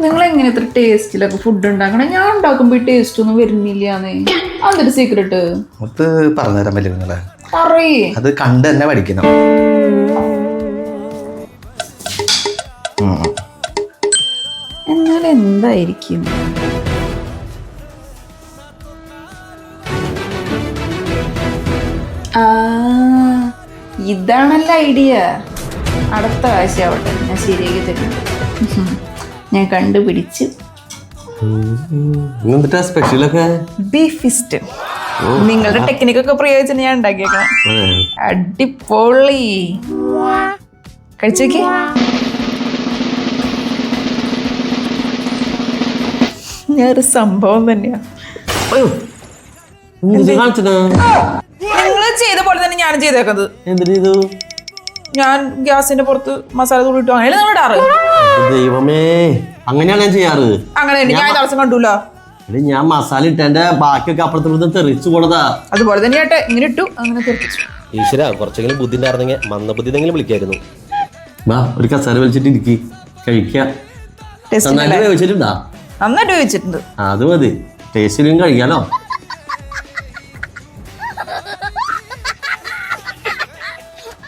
നിങ്ങൾ എങ്ങനെ ഇത്ര ടേസ്റ്റിലൊക്കെ ഫുഡ് ഉണ്ടാക്കണേ? ഞാൻ ഉണ്ടാക്കുമ്പോ ടേസ്റ്റ് ഒന്നും വരുന്നില്ലാന്നേ. അതൊരു സീക്രട്ട് അത് പറഞ്ഞുതരാൻ പറ്റില്ല നിങ്ങളെ. പറയേ. അത് കണ്ട് തന്നെ പഠിക്കണം. എന്നാൽ എന്തായിരിക്കും? ഇതാണല്ല ഐഡിയ. അടുത്ത ആവശ്യമാവട്ടെ, ഞാൻ ശരിയാക്കി തരും. ഞാൻ കണ്ടുപിടിച്ചു. സ്പെഷ്യലൊക്കെ ബീഫ് ഫിസ്റ്റ്. നിങ്ങളുടെ ടെക്നിക്കൊക്കെ പ്രയോഗിച്ചിട്ട് ഞാൻ ഉണ്ടാക്കിയേക്കണം. അടിപൊളി. കഴിച്ചേക്ക്. ഞാനൊരു സംഭവം തന്നെയാ. നിങ്ങൾ ചെയ്ത പോലെ തന്നെ ഞാനും ചെയ്തേക്കുന്നത്. ഞാൻ ഗ്യാസിന്റെ പുറത്ത് മസാല തൂളിട്ടു. അങ്ങനെ നിങ്ങൾ ഇടാറ്? ദൈവമേ, അങ്ങനെയാണ് ഞാൻ ചെയ്യാറ്. അങ്ങനെ ഞാൻ ദിവസം കണ്ടൂല. ഞാൻ മസാല ഇട്ടെ ബാക്കിയൊക്കെ അപ്പുറത്ത് തെറിച്ചു പോണതാ. അതുപോലെ തന്നെ ഇങ്ങനെ ഇട്ടു, അങ്ങനെ തെറിച്ചു. ഈശ്വര, കുറച്ചെങ്കിലും ബുദ്ധി ഉണ്ടായിരുന്നെങ്കിൽ മന്ദബുദ്ധി എന്തെങ്കിലും വിളിക്കായിരുന്നു. ഒരു കസേര വലിച്ചിട്ട് ഇരിക്കി കഴിക്കാം. നന്നായിട്ട് വെച്ചിട്ടുണ്ട്. അത് മതി, ടേസ്റ്റിലും കഴിക്കാലോ.